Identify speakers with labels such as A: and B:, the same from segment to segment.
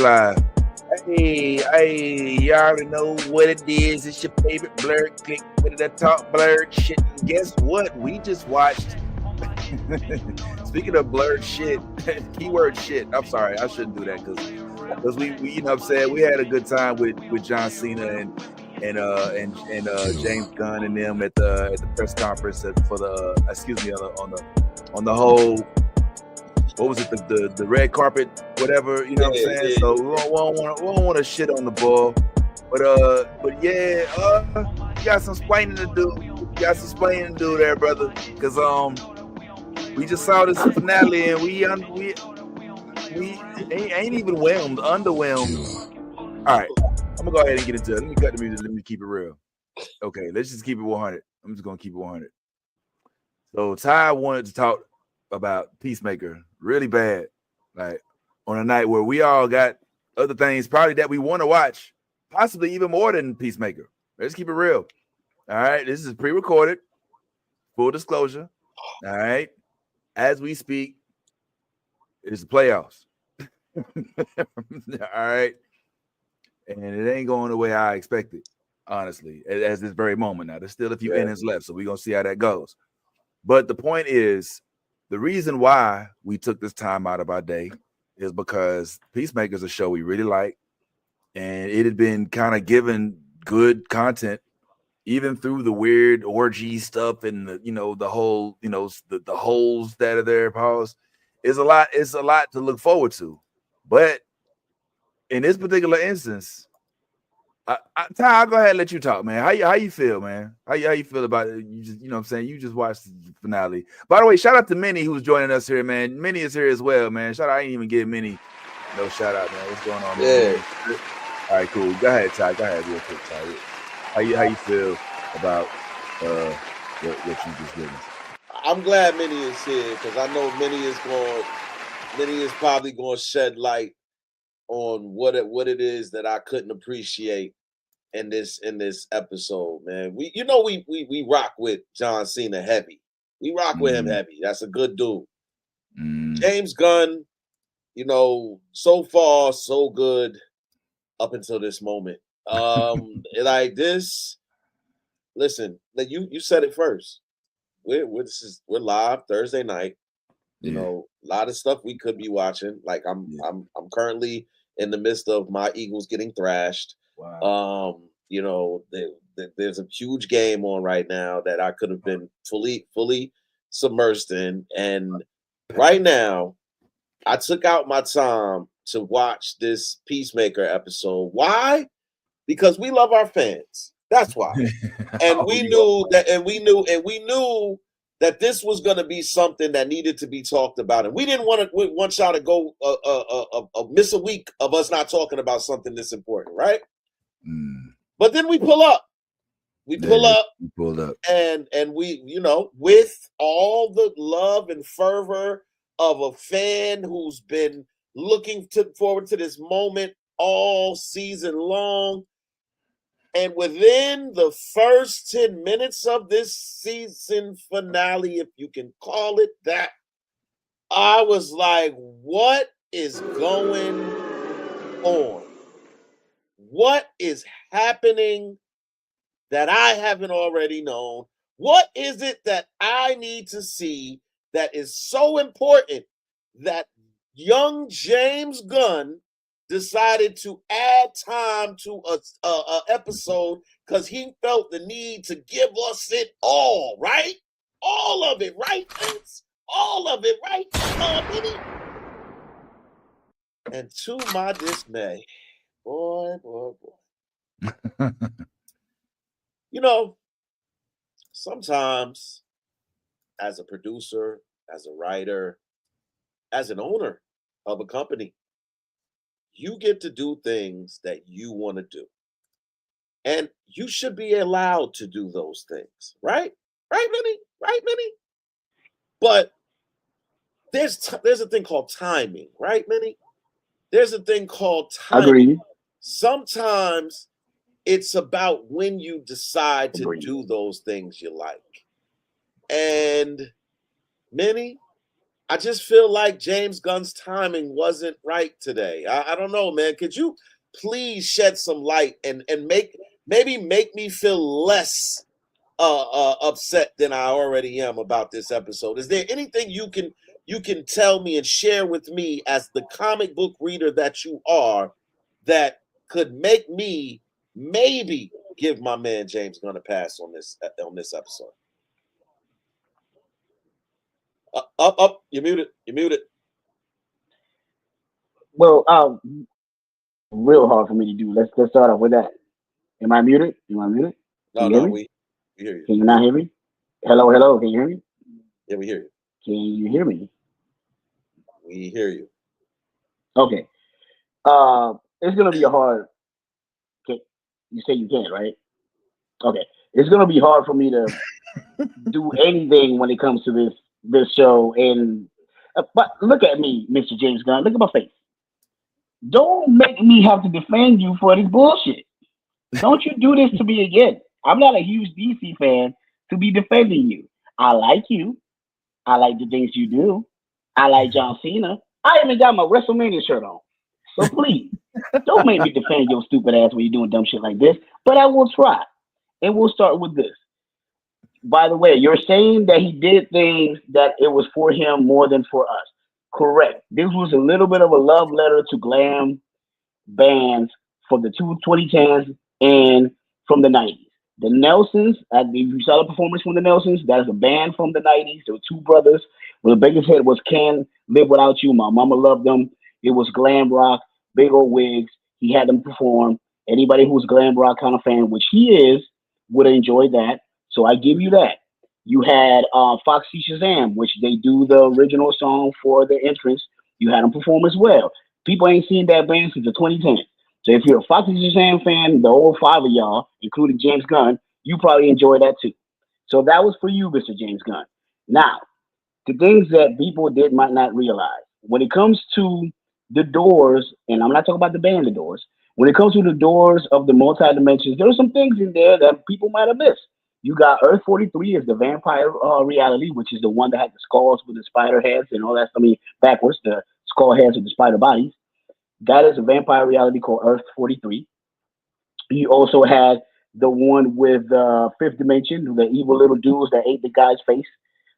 A: live. Hey, you already know what it is. It's your favorite Blerd. Click with that talk Blerd shit. And guess what? We just watched. Speaking of Blerd shit, keyword shit. I'm sorry, I shouldn't do that because we you know what I'm saying, we had a good time with John Cena and James Gunn and them at the press conference for the on the whole, what was it, the red carpet, whatever, you know what I'm saying? Yeah. So we don't want to shit on the ball, but yeah, you got some explaining to do. You got some explaining to do there, brother, because we just saw this finale and we ain't even underwhelmed. All right, I'm gonna go ahead and get into it. Let me cut the music. Let me keep it real. Okay, let's just keep it 100. I'm just gonna keep it 100. So Ty wanted to talk about Peacemaker really bad, like on a night where we all got other things probably that we want to watch, possibly even more than Peacemaker. Let's keep it real. All right, this is pre-recorded, full disclosure. All right, as we speak, it's the playoffs. All right, and it ain't going the way I expected, honestly, as this very moment. Now there's still a few innings left, so we're gonna see how that goes. But the point is, the reason why we took this time out of our day is because Peacemaker is a show we really like, and it had been kind of given good content, even through the weird orgy stuff and the whole, the holes that are there. Pause. It's a lot to look forward to, but in this particular instance, Ty, I'll go ahead and let you talk, man. How you feel, man? How you feel about it? You just, what I'm saying, you just watched the finale. By the way, shout out to Minnie who's joining us here, man. Minnie is here as well, man. Shout out. I ain't even give Minnie no shout out, man. What's going on, man? Yeah. All right, cool. Go ahead, Ty. Go ahead, real quick, Ty. How you feel about what you just witnessed?
B: I'm glad Minnie is here because I know Minnie is probably going to shed light on what it is that I couldn't appreciate in this episode, man. We rock with John Cena heavy. We rock with him heavy. That's a good dude. James Gunn, so far so good up until this moment. Like this. Listen, you said it first. We're live Thursday night. A lot of stuff we could be watching. Like I'm currently in the midst of my Eagles getting thrashed. Wow. There's a huge game on right now that I could have been fully submersed in. And right now, I took out my time to watch this Peacemaker episode. Why? Because we love our fans. That's why. And we knew that this was going to be something that needed to be talked about. And we didn't want y'all to go miss a week of us not talking about something this important, right? But then we pull up. We pulled up, and we, with all the love and fervor of a fan who's been looking forward to this moment all season long. And within the first 10 minutes of this season finale, if you can call it that, I was like, what is going on? What is happening that I haven't already known? What is it that I need to see that is so important that young James Gunn decided to add time to a episode because he felt the need to give us it all, right? All of it, right, Vince? All of it, right? Minnie? And to my dismay, boy. Sometimes as a producer, as a writer, as an owner of a company, you get to do things that you want to do. And you should be allowed to do those things, right? Right, Minnie? Right, Minnie? But there's a thing called timing, right, Minnie? There's a thing called timing.
C: Agreed.
B: Sometimes it's about when you decide to do those things you like. And Minnie, I just feel like James Gunn's timing wasn't right today. I don't know, man. Could you please shed some light and maybe make me feel less upset than I already am about this episode? Is there anything you can tell me and share with me as the comic book reader that you are that could make me maybe give my man James Gunn a pass on this episode? Up, you're muted. You're muted.
C: Well, real hard for me to do. Let's start off with that. Am I muted? Am I muted? Can you hear me?
B: We hear you.
C: Can you not hear me? Hello, hello. Can you hear me?
B: Yeah, we hear you.
C: Can you hear me?
B: We hear you.
C: Okay. It's gonna be a hard. Okay, you say you can't, right? Okay. It's gonna be hard for me to do anything when it comes to this show. And but look at me, Mr. James Gunn. Look at my face. Don't make me have to defend you for this bullshit. Don't you do this to me again. I'm not a huge DC fan to be defending you. I like you. I like the things you do. I like John Cena. I even got my WrestleMania shirt on. So please, don't make me defend your stupid ass when you're doing dumb shit like this. But I will try. And we'll start with this. By the way, you're saying that he did things that it was for him more than for us. Correct. This was a little bit of a love letter to glam bands from the 2010s and from the 90s. The Nelsons, if you saw the performance from the Nelsons, that is a band from the 90s. There were two brothers. Well, the biggest hit was Can't Live Without You. My mama loved them. It was glam rock, big old wigs. He had them perform. Anybody who's a glam rock kind of fan, which he is, would enjoy that. So I give you that. You had Foxy Shazam, which they do the original song for the entrance. You had them perform as well. People ain't seen that band since the 2010s. So if you're a Foxy Shazam fan, the whole five of y'all, including James Gunn, you probably enjoy that too. So that was for you, Mr. James Gunn. Now, the things that people might not realize. When it comes to the doors, and I'm not talking about the band, the doors. When it comes to the doors of the multi-dimensions, there are some things in there that people might have missed. You got Earth 43 is the vampire reality, which is the one that had the skulls with the spider heads and all that. I mean, backwards, the skull heads with the spider bodies. That is a vampire reality called Earth 43. You also had the one with Fifth Dimension, the evil little dudes that ate the guy's face.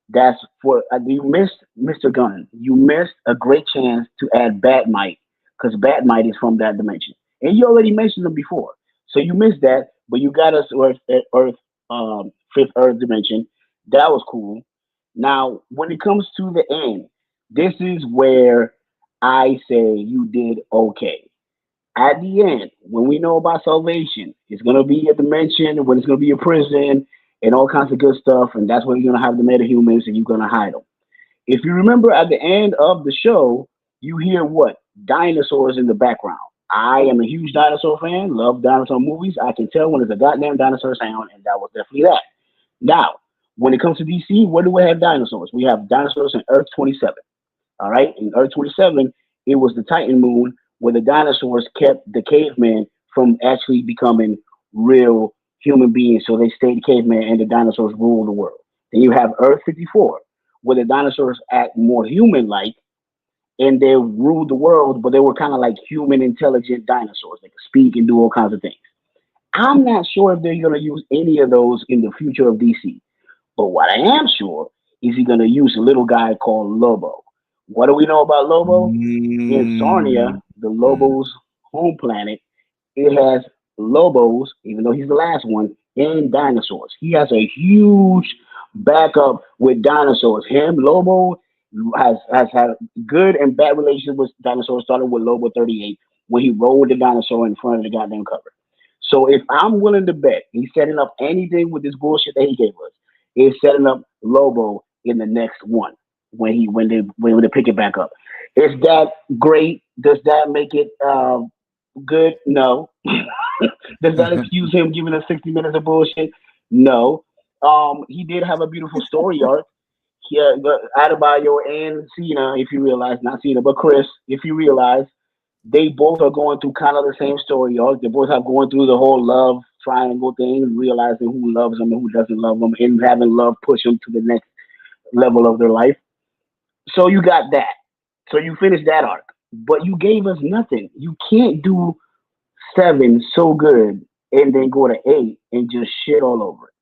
C: That's for you missed, Mr. Gunn. You missed a great chance to add Batmite because Batmite is from that dimension, and you already mentioned them before. So you missed that, but you got us Earth, Fifth Earth dimension. That was cool. Now, when it comes to the end, this is where I say you did okay. At the end, when we know about salvation, it's going to be a dimension, when it's going to be a prison, and all kinds of good stuff, and that's when you're going to have the metahumans, and you're going to hide them. If you remember at the end of the show, you hear what? Dinosaurs in the background. I am a huge dinosaur fan, love dinosaur movies. I can tell when it's a goddamn dinosaur sound, and that was definitely that. Now, when it comes to DC, where do we have dinosaurs? We have dinosaurs in Earth 27. All right, in Earth 27, it was the Titan moon where the dinosaurs kept the cavemen from actually becoming real human beings. So they stayed cavemen and the dinosaurs ruled the world. Then you have Earth 54, where the dinosaurs act more human-like and they ruled the world, but they were kind of like human intelligent dinosaurs. They could speak and do all kinds of things. I'm not sure if they're going to use any of those in the future of DC. But what I am sure is he's going to use a little guy called Lobo. What do we know about Lobo? In Sarnia, the Lobo's home planet, it has Lobos, even though he's the last one, and dinosaurs. He has a huge backup with dinosaurs. Him, Lobo, has had good and bad relations with dinosaurs, started with Lobo 38, when he rolled the dinosaur in front of the goddamn cover. So if I'm willing to bet he's setting up anything with this bullshit that he gave us, is setting up Lobo in the next one when they pick it back up. Is that great? Does that make it good? No. Does that excuse him giving us 60 minutes of bullshit? No. He did have a beautiful story arc. Yeah, Adebayo and Cena, if you realize, not Cena, but Chris, if you realize, they both are going through kind of the same story arc. They both have going through the whole love triangle thing, realizing who loves them and who doesn't love them, and having love push them to the next level of their life. So you got that. So you finished that arc, but you gave us nothing. You can't do 7 so good and then go to 8 and just shit all over it.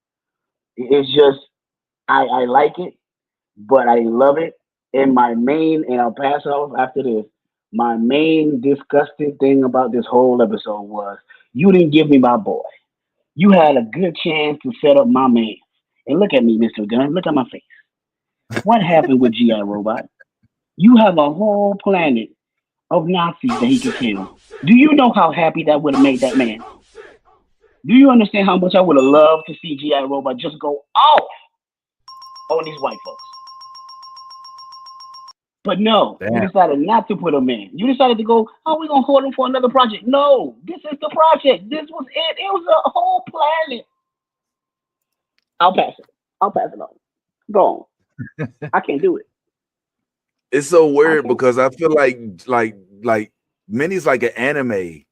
C: It's just I like it, but I love it. And I'll pass it off after this. My main disgusting thing about this whole episode was you didn't give me my boy. You had a good chance to set up my man. And look at me, Mr. Gunn. Look at my face. What happened with G.I. Robot? You have a whole planet of Nazis that he could kill. Do you know how happy that would have made that man? Do you understand how much I would have loved to see G.I. Robot just go off on these white folks? But no, you decided not to put him in. You decided to go, oh, we're going to hold him for another project. No, this is the project. This was it. It was a whole planet. I'll pass it on. Go on. I can't do it.
A: It's so weird because I feel like Minnie's like an anime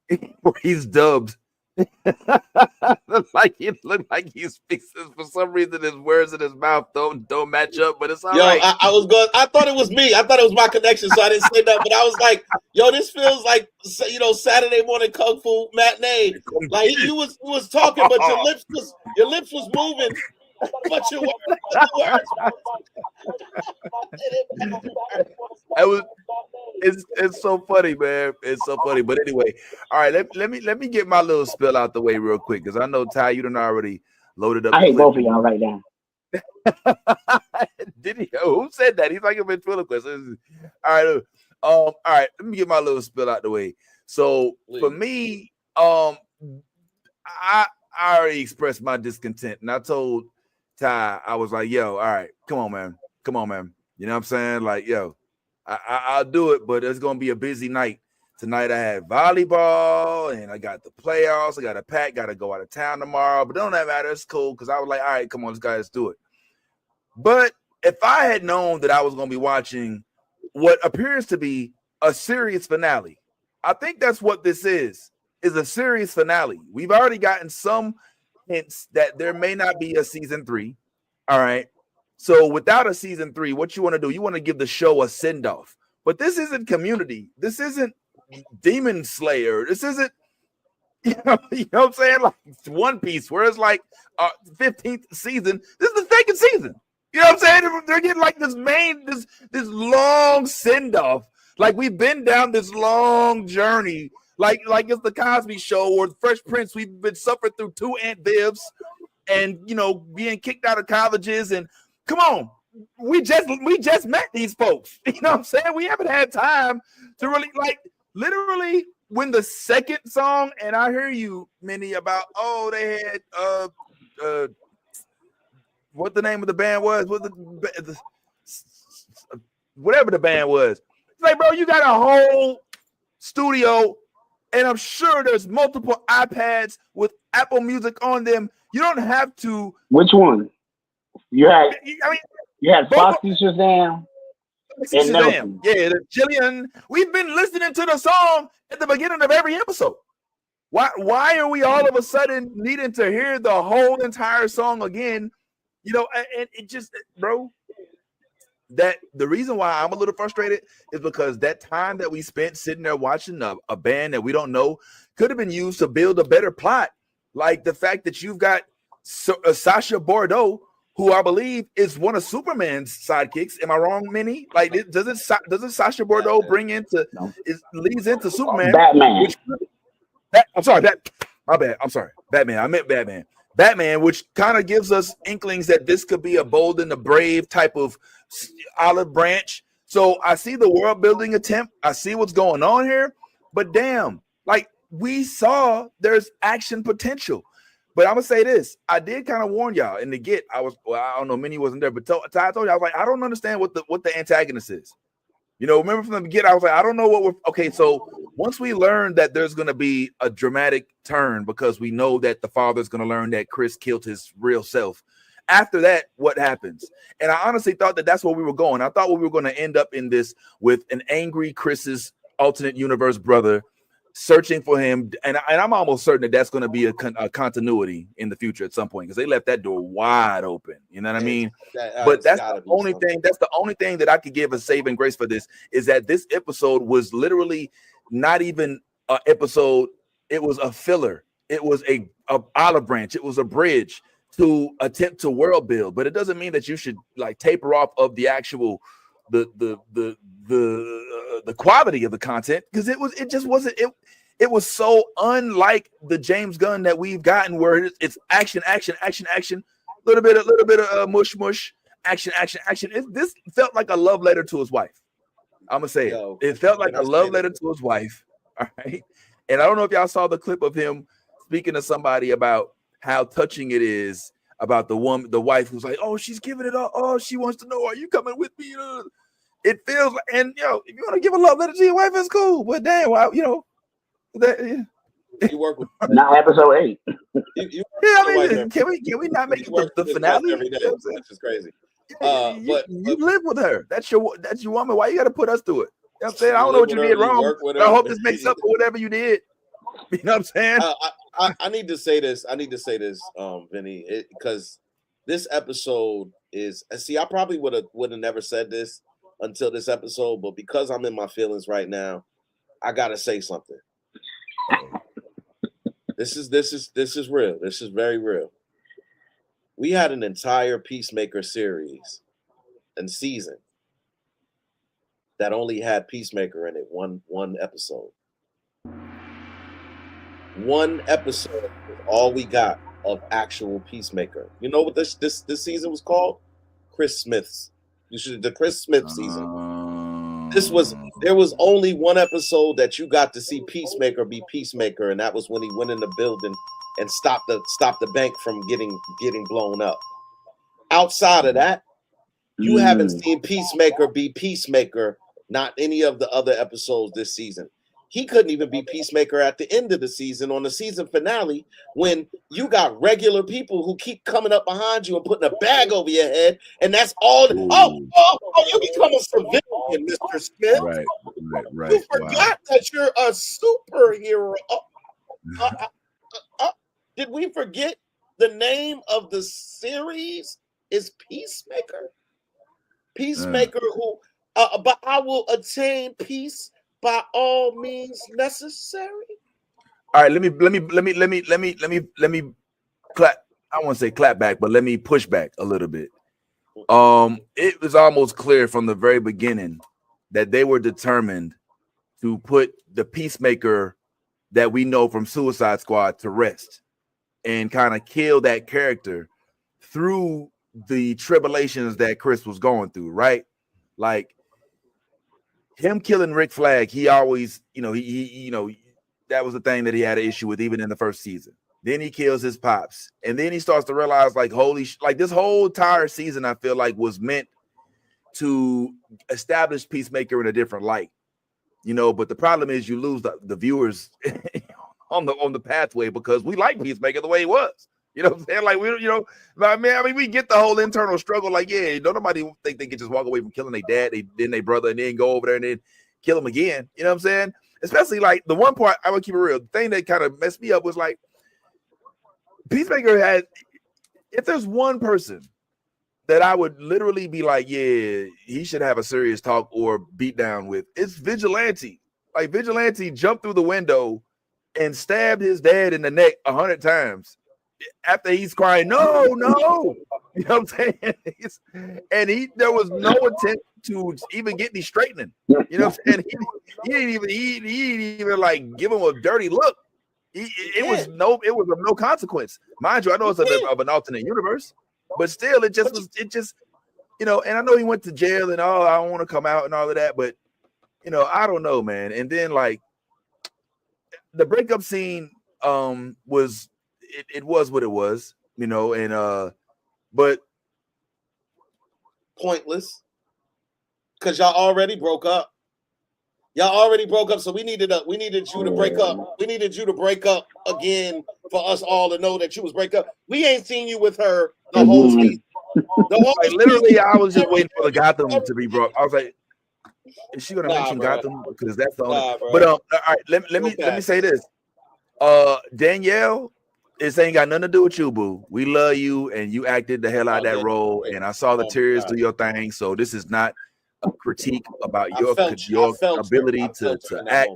A: where he's dubbed. Like he looked like he speaks for some reason his words in his mouth don't match up, but it's all right.
B: I thought it was me. I thought it was my connection, so I didn't say that. But I was like, yo, this feels like Saturday morning kung fu matinee. Like you was talking, but your lips was moving. But your words.
A: It's so funny, man. It's so funny. But anyway, all right. Let me get my little spill out the way real quick because I know Ty, you done already loaded up.
C: I hate both of y'all right now.
A: Did he? Who said that? He's like a ventriloquist. All right. Let me get my little spill out the way. So for me, I already expressed my discontent, and I told Ty, I was like, yo, all right, come on, man. You know what I'm saying? Like, yo, I'll do it, but it's gonna be a busy night. Tonight I had volleyball and I got the playoffs. I got a pack, gotta go out of town tomorrow, but don't that matter. It's cool because I was like, all right, come on, let's do it. But if I had known that I was gonna be watching what appears to be a series finale, I think that's what this is a series finale. We've already gotten some hints that there may not be a season 3. All right. So without a season 3, what you want to do? You want to give the show a send-off. But this isn't Community. This isn't Demon Slayer. This isn't, you know what I'm saying? Like One Piece, where it's like 15th season. This is the second season. You know what I'm saying? They're getting like this long send-off. Like we've been down this long journey. Like it's the Cosby Show or the Fresh Prince. We've been suffering through 2 Aunt Vivs and being kicked out of colleges. And come on, we just met these folks. You know what I'm saying? We haven't had time to really literally when the second song, and I hear you, Minnie, about they had what the name of the band was, whatever the band was. It's like, bro, you got a whole studio. And I'm sure there's multiple iPads with Apple Music on them. You don't have to.
C: Which one? You had Foxy Shazam and Nelson.
A: Yeah, Jillian. We've been listening to the song at the beginning of every episode. Why are we all of a sudden needing to hear the whole entire song again? And it just, bro. That the reason why I'm a little frustrated is because that time that we spent sitting there watching a band that we don't know could have been used to build a better plot. Like the fact that you've got Sasha Bordeaux, who I believe is one of Superman's sidekicks. Am I wrong, Minnie? Like, doesn't Sasha Bordeaux leads into Superman?
C: Batman.
A: My bad. I'm sorry. Batman. I meant Batman. Batman, which kind of gives us inklings that this could be a bold and the brave type of olive branch. So I see the world building attempt. I see what's going on here, but damn, like we saw there's action potential. But I'm gonna say this: I did kind of warn y'all in the get. I don't know, Minnie wasn't there, but I told you I was like, I don't understand what the antagonist is. Remember from the get, I was like, I don't know what we're okay. So once we learn that there's gonna be a dramatic turn because we know that the father's gonna learn that Chris killed his real self. After that, what happens? And I honestly thought that that's where we were going. I thought we were going to end up in this with an angry Chris's alternate universe brother searching for him, and I'm almost certain that that's going to be a continuity in the future at some point because they left that door wide open. You know what I mean? But that's the only thing. That's the only thing that I could give a saving grace for this is that this episode was literally not even an episode. It was a filler. It was a olive branch. It was a bridge to attempt to world build. But it doesn't mean that you should like taper off of the actual the quality of the content because it just wasn't it was so unlike the James Gunn that we've gotten where it's action, little bit of mush, action. This felt like a love letter to his wife. I'm gonna say it felt like a love letter to his wife. All right, and I don't know if y'all saw the clip of him speaking to somebody about how touching it is about the wife who's like, oh, she's giving it all. Oh, she wants to know, are you coming with me? It feels like, and if you want to give a love letter to your wife, it's cool. But damn, you
B: work with
C: not episode 8.
A: Can we not make it the finale?
B: Every day, which is crazy.
A: You live with her. That's your woman. Why you got to put us through it? You know what I'm saying? I don't know what you did wrong. I hope this makes up for whatever you did. You know what I'm saying?
B: I need to say this. Vinny, because this episode is. See, I probably would have never said this until this episode, but because I'm in my feelings right now, I gotta say something. This is real. This is very real. We had an entire Peacemaker series and season that only had Peacemaker in it. One episode. One episode is all we got of actual Peacemaker. You know what this season was called? Chris Smith's. The Chris Smith season. There was only one episode that you got to see Peacemaker be Peacemaker, and that was when he went in the building and stopped the bank from getting blown up. Outside of that, you haven't seen Peacemaker be Peacemaker, not any of the other episodes this season. He couldn't even be Peacemaker at the end of the season on the season finale when you got regular people who keep coming up behind you and putting a bag over your head, and that's all. You become a civilian, Mr. Smith.
A: Right.
B: You forgot that you're a superhero. Did we forget the name of the series is Peacemaker? Peacemaker who, but I will attain peace by all means necessary.
A: All right, let me clap. I won't say clap back, but let me push back a little bit. It was almost clear from the very beginning that they were determined to put the Peacemaker that we know from Suicide Squad to rest and kind of kill that character through the tribulations that Chris was going through, right? Like him killing Rick Flag, he always, that was the thing that he had an issue with even in the first season. Then he kills his pops, and then he starts to realize, like, this whole entire season, I feel like, was meant to establish Peacemaker in a different light, But the problem is, you lose the viewers on the pathway because we like Peacemaker the way he was. You know what I'm saying? Like we get the whole internal struggle. Like, don't nobody think they can just walk away from killing their dad, then their brother, and then go over there and then kill him again. You know what I'm saying? Especially like the one part, I would keep it real. The thing that kind of messed me up was like Peacemaker had. If there's one person that I would literally be like, yeah, he should have a serious talk or beat down with, it's Vigilante. Like Vigilante jumped through the window and stabbed his dad in the neck 100 times. After he's crying, no, you know what I'm saying? There was no attempt to even get me straightening. You know what I'm saying? He didn't even like give him a dirty look. It was of no consequence. Mind you, I know it's of an alternate universe, but still, it just, and I know he went to jail and I don't want to come out and all of that, but I don't know, man. And then like the breakup scene was. It was what it was, but pointless because y'all already broke up. So we needed you to break up. We needed you to break up again for us all to know that you was break up. We ain't seen you with her the whole season. Literally, I was just waiting for the Gotham to be broke. I was like, Is she gonna mention
B: bro.
A: Gotham? Because that's the only.
B: Bro.
A: But all right, let me say this. Danielle, this ain't got nothing to do with you, boo. We love you, and you acted the hell out of that role, and I saw the tears do your thing. So this is not a critique about your ability to act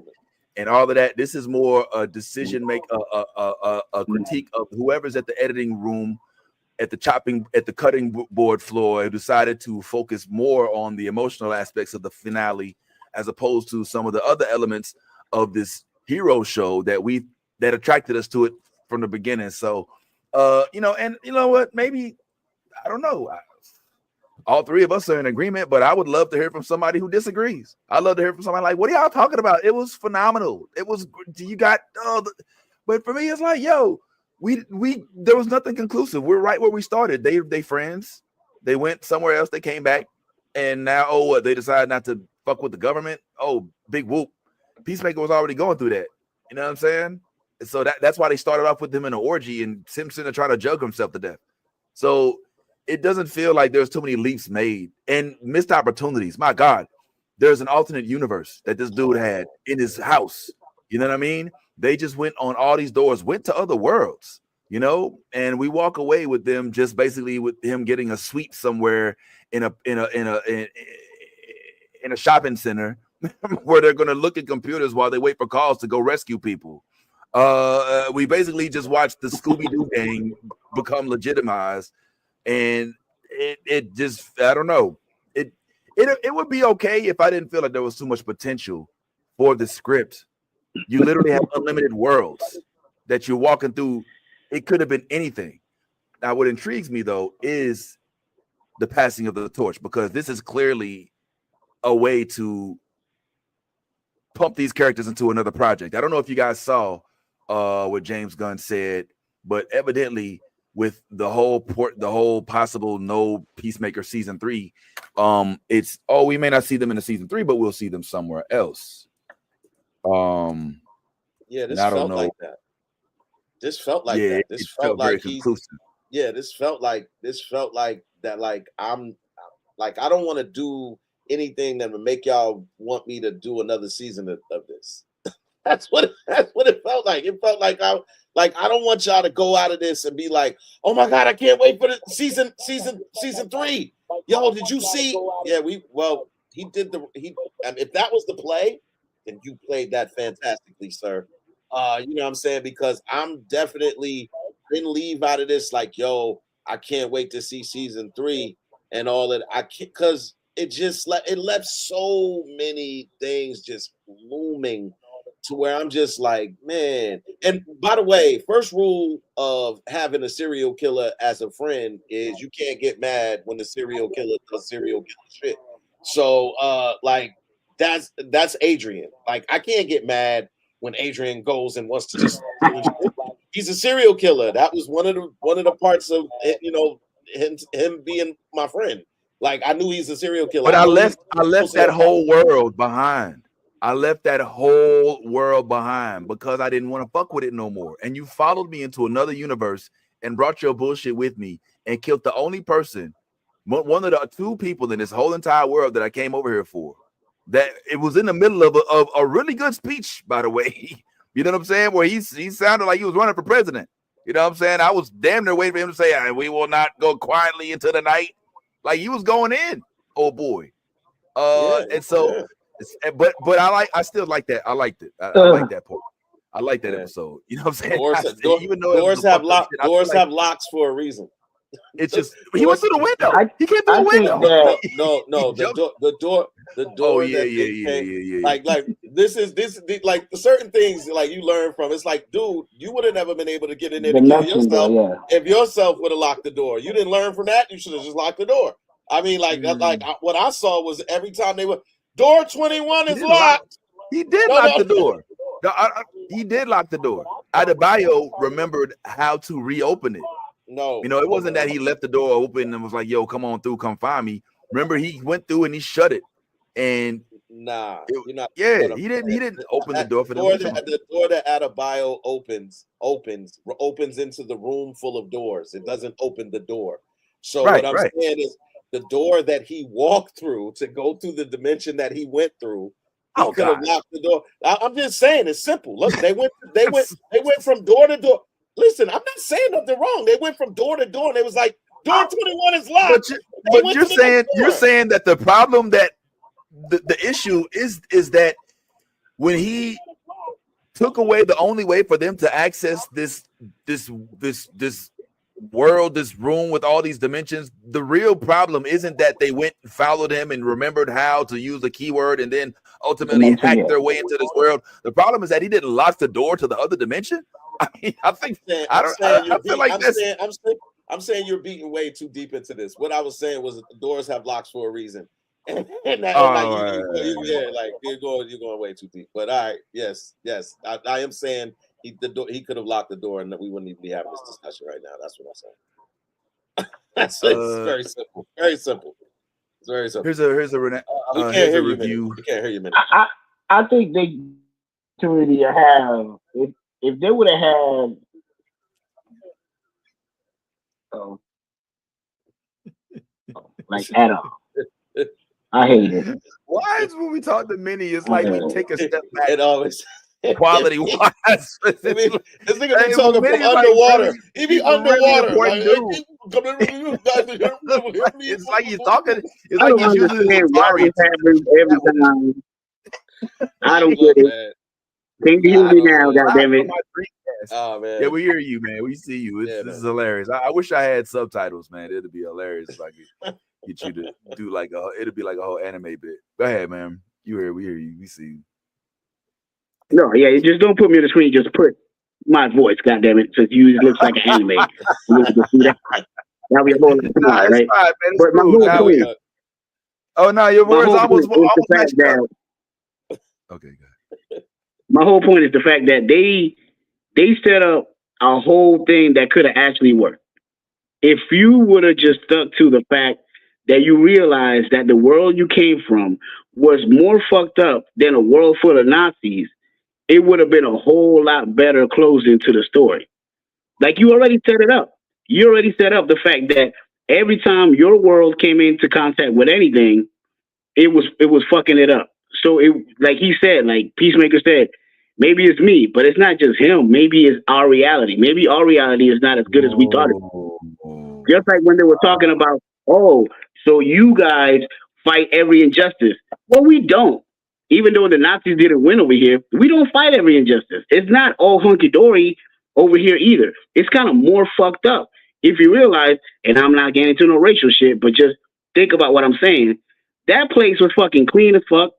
A: and all of that. This is more a decision a critique of whoever's at the editing room, at the cutting board floor, who decided to focus more on the emotional aspects of the finale as opposed to some of the other elements of this hero show that attracted us to it from the beginning. So, and you know what? Maybe, I don't know. All three of us are in agreement, but I would love to hear from somebody who disagrees. I'd love to hear from somebody like, what are y'all talking about? It was phenomenal. It was, but for me, it's like, yo, there was nothing conclusive. We're right where we started. They friends. They went somewhere else. They came back, and now, they decided not to fuck with the government. Oh, big whoop. Peacemaker was already going through that. You know what I'm saying? So that's why they started off with him in an orgy and Simpson to try to jug himself to death. So it doesn't feel like there's too many leaps made and missed opportunities. My God, there's an alternate universe that this dude had in his house. You know what I mean? They just went on all these doors, went to other worlds, and we walk away with them just basically with him getting a suite somewhere in a shopping center where they're going to look at computers while they wait for calls to go rescue people. We basically just watched the Scooby-Doo gang become legitimized, and it just, I don't know. It would be okay if I didn't feel like there was too much potential for the script. You literally have unlimited worlds that you're walking through. It could have been anything. Now, what intrigues me though is the passing of the torch, because this is clearly a way to pump these characters into another project. I don't know if you guys saw what James Gunn said, but evidently with the whole possible no Peacemaker season 3, it's we may not see them in the season 3, but we'll see them somewhere else.
B: This felt like that. This felt like that. This felt like
A: very conclusive.
B: This felt like that. Like I'm like, I don't want to do anything that would make y'all want me to do another season of this. That's what it felt like. It felt like I don't want y'all to go out of this and be like, oh my God, I can't wait for the season 3. Yo, did you see? Yeah, he did if that was the play, then you played that fantastically, sir. You know what I'm saying? Because I'm definitely didn't leave out of this like, yo, I can't wait to see season 3 and all that. I can't, because it just left so many things just looming to where I'm just like, man. And by the way, first rule of having a serial killer as a friend is you can't get mad when the serial killer does serial killer shit. So that's Adrian. Like, I can't get mad when Adrian goes and wants to just he's a serial killer. That was one of the parts of him being my friend. Like, I knew he's a serial killer.
A: But I left that whole world behind. I left that whole world behind because I didn't want to fuck with it no more. And you followed me into another universe and brought your bullshit with me and killed the only person, one of the 2 people in this whole entire world that I came over here for. That it was in the middle of a really good speech, by the way. You know what I'm saying? Where he sounded like he was running for president. You know what I'm saying? I was damn near waiting for him to say, we will not go quietly into the night. Like, he was going in. Oh boy. And so, but I still like that. I liked it. I like that part. I like that episode. You know what I'm saying? Even though doors have
B: locks for a reason.
A: It's just he went through the window. He came through the window.
B: No, the door. Oh yeah. Like this is like certain things like you learn from. It's like, dude, you would have never been able to get in there to kill yourself if yourself would have locked the door. You didn't learn from that. You should have just locked the door. I mean, what I saw was every time they were door 21 is locked.
A: He did lock the door. He did lock the door. Adebayo remembered how to reopen it.
B: No,
A: it wasn't that he left the door open and was like, yo, come on through, come find me. Remember, he went through and he shut it. And
B: he didn't
A: open the door for them.
B: The door that Adebayo opens into the room full of doors. It doesn't open the door. So what I'm saying is the door that he walked through to go through the dimension that he went through. He could have locked the door. I'm just saying it's simple. Look, they went from door to door. Listen, I'm not saying nothing wrong. They went from door to door, and it was like door 21 is locked.
A: But you're saying that the problem that the issue is that when he took away the only way for them to access this world, this room with all these dimensions, the real problem isn't that they went and followed him and remembered how to use the keyword and then ultimately hacked their way into this world. The problem is that he didn't lock the door to the other dimension. I mean,
B: I'm saying you're beating way too deep into this. What I was saying was that the doors have locks for a reason. You're going way too deep. But all right, yes, I am saying he could have locked the door and we wouldn't even be having this discussion right now. That's what I'm saying. It's very simple. Very simple. It's very simple.
A: Here's a review.
B: We can't hear you, man.
C: I think they really have if they would have had like Adam. I hate it.
A: Why is when we talk to Minnie, it's like we take a step back.
B: It always
A: quality wise.
B: This nigga be talking from underwater. He be underwater.
A: It's like he's talking. It's like he's using his Mario
C: every time. I don't get it. Can you hear me now? Goddamn it!
B: Oh man.
A: Yeah, we hear you, man. We see you. This is hilarious. I wish I had subtitles, man. It'd be hilarious if I could get you to do it'd be like a whole anime bit. Go ahead, man. We hear you. We see you.
C: No, yeah, you just don't put me on the screen. Just put my voice, goddammit, since you looks like an anime. That'll be a whole lot, right?
A: Fine, man.
C: But my whole point.
A: Oh no, your voice almost matched up. Okay, good.
C: My whole point is the fact that they set up a whole thing that could have actually worked. If you would have just stuck to the fact that you realize that the world you came from was more fucked up than a world full of Nazis, it would have been a whole lot better closing to the story. Like you already set it up. You already set up the fact that every time your world came into contact with anything, it was fucking it up. So it, like he said, like Peacemaker said, maybe it's me, but it's not just him. Maybe it's our reality. Maybe our reality is not as good as we thought it was. Just like when they were talking about, so you guys fight every injustice. Well, we don't. Even though the Nazis didn't win over here, we don't fight every injustice. It's not all hunky-dory over here either. It's kind of more fucked up. If you realize, and I'm not getting into no racial shit, but just think about what I'm saying. That place was fucking clean as fuck.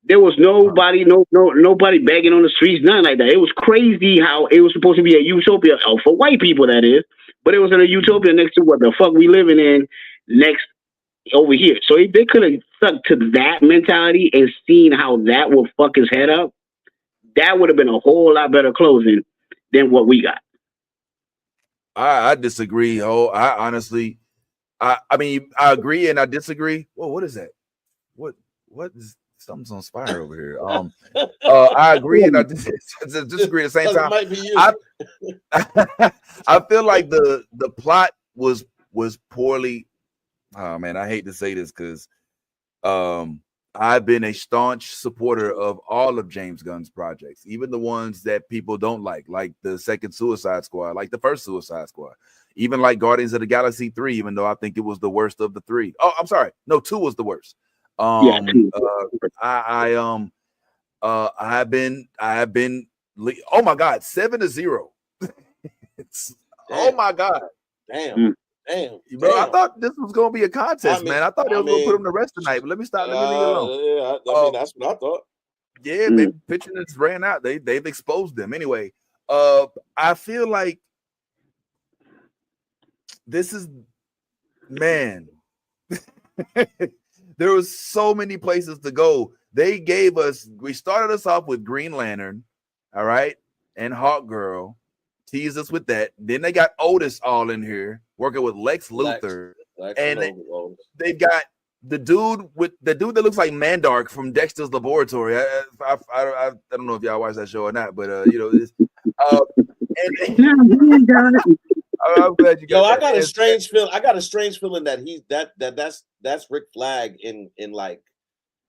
C: There was nobody begging on the streets, nothing like that. It was crazy how it was supposed to be a utopia, for white people, that is. But it was in a utopia next to what the fuck we living in next over here. So if they could have stuck to that mentality and seen how that would fuck his head up, that would have been a whole lot better closing than what we got.
A: I disagree. I honestly, I mean, I agree and I disagree. Whoa, what is that? What is something's on fire over here? I agree and I disagree at the same time.
B: Might be you.
A: I feel like the plot was poorly. Oh man, I hate to say this because I've been a staunch supporter of all of James Gunn's projects, even the ones that people don't like the second Suicide Squad, like the first Suicide Squad, even like Guardians of the Galaxy 3, even though I think it was the worst of the 3. Oh, I'm sorry. No, 2 was the worst. I have been oh my God, 7-0. Oh my God.
B: Damn.
A: Bro, I thought this was gonna be a contest, man. I thought they was gonna put him to rest tonight, but let me stop. Let me leave it alone.
B: Yeah, I mean, that's what I thought.
A: Yeah, they pitching just ran out. They've exposed them anyway. I feel like this is, man. There was so many places to go. We started us off with Green Lantern, all right, and Hawk Girl. Teased us with that. Then they got Otis all in here working with Lex Luthor, and they've got the dude that looks like Mandark from Dexter's Laboratory. I don't know if y'all watch that show or not, but I'm glad you got
B: Yo,
A: that.
B: I got a strange feeling. I got a strange feeling that that's Rick Flag in like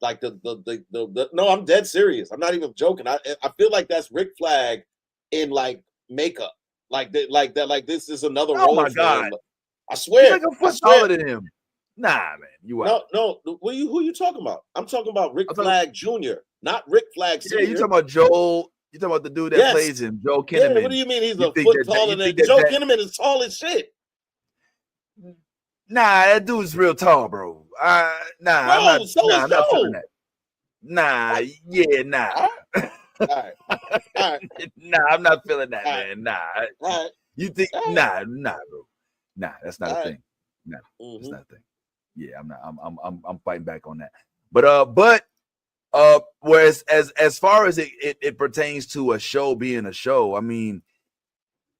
B: the. No, I'm dead serious. I'm not even joking. I feel like that's Rick Flag in like makeup. Like this is another
A: Oh
B: role
A: my
B: for
A: God.
B: him. I
A: He's
B: swear.
A: like a foot taller than him. Nah, man. You out.
B: No. Who you talking about? I'm talking about Rick
A: I'm talking,
B: Flag Jr., not Rick Flag Sr.
A: yeah, you talking about Joel. You talking about the dude that
B: Yes.
A: plays him, Joel
B: Yeah,
A: Kinnaman.
B: what do you mean he's
A: You
B: a
A: think
B: foot taller than
A: that
B: Joe Kinnaman is tall as shit.
A: Nah, that dude's real tall, bro. Nah,
B: Bro,
A: I'm not.
B: so
A: Nah,
B: is
A: I'm not feeling
B: Joe.
A: that. Nah, yeah, nah.
B: All right.
A: Nah, I'm not feeling that,
B: All
A: man. Nah.
B: All right.
A: You think?
B: All right.
A: Nah, bro. Nah, that's not
B: All
A: a
B: right.
A: thing. Nah,
B: Mm-hmm.
A: that's not a thing. Yeah, I'm not. I'm fighting back on that. But whereas as far as it pertains to a show being a show, I mean,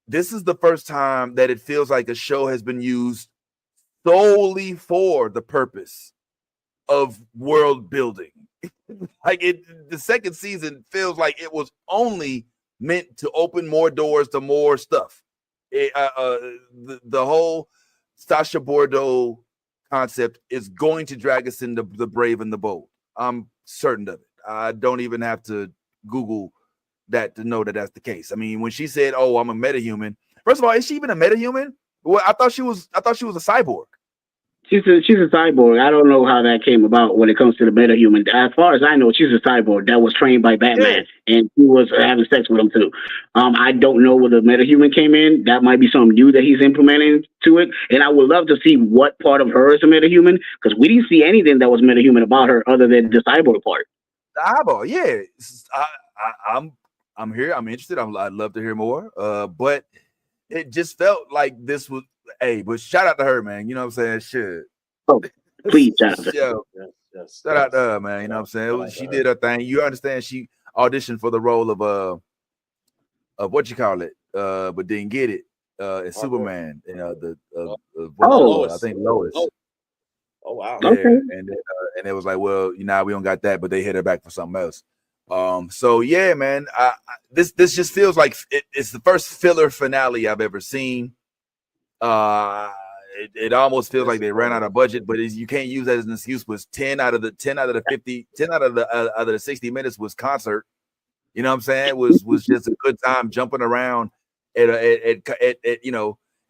A: this is the first time that it feels like a show has been used solely for the purpose of world building. Like the second season feels like it was only meant to open more doors to more stuff. The whole Sasha Bordeaux concept is going to drag us into the brave and the bold. I'm certain of it. I don't even have to Google that to know that that's the case. I mean, when she said, "Oh, I'm a metahuman," first of all, is she even a metahuman? Well, I thought she was a cyborg.
C: She's a cyborg. I don't know how that came about when it comes to the metahuman. As far as I know, she's a cyborg that was trained by Batman, and he was having sex with him too. I don't know where the metahuman came in. That might be something new that he's implementing to it. And I would love to see what part of her is a metahuman, because we didn't see anything that was metahuman about her other than the cyborg part.
A: The eyeball, yeah. I'm here. I'm interested. I'd love to hear more. But it just felt like this was. Hey, but shout out to her, man. You know what I'm saying? Shit.
C: Oh, please shout out to her.
B: Yes,
A: shout out to her, man. You know what I'm saying? She did her thing. You understand? She auditioned for the role of what you call it, but didn't get it. In Superman, and
B: Lois.
A: I think Lois.
B: Oh wow.
A: Yeah, okay. And it was like, well, we don't got that, but they hit her back for something else. So yeah, man, this just feels like it's the first filler finale I've ever seen. It almost feels like they ran out of budget, but you can't use that as an excuse. Was 10 out of the 60 minutes was concert. You know what I'm saying? It was just a good time jumping around at and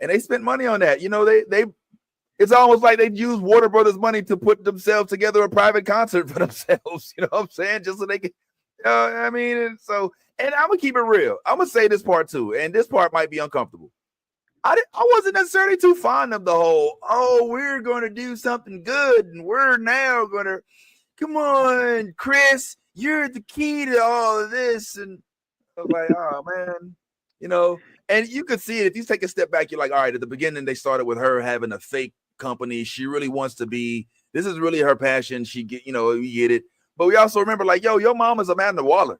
A: they spent money on that. They it's almost like they used Warner Brothers money to put themselves together a private concert for themselves. You know what I'm saying? Just so they can, I mean, and I'm gonna keep it real. I'm gonna say this part too, and this part might be uncomfortable. I wasn't necessarily too fond of the whole, we're going to do something good and we're now going to, come on, Chris, you're the key to all of this. And I was like, oh, man, and you could see it. If you take a step back, you're like, all right, at the beginning, they started with her having a fake company. She really wants to be, this is really her passion. We get it. But we also remember like, your mom is Amanda Waller.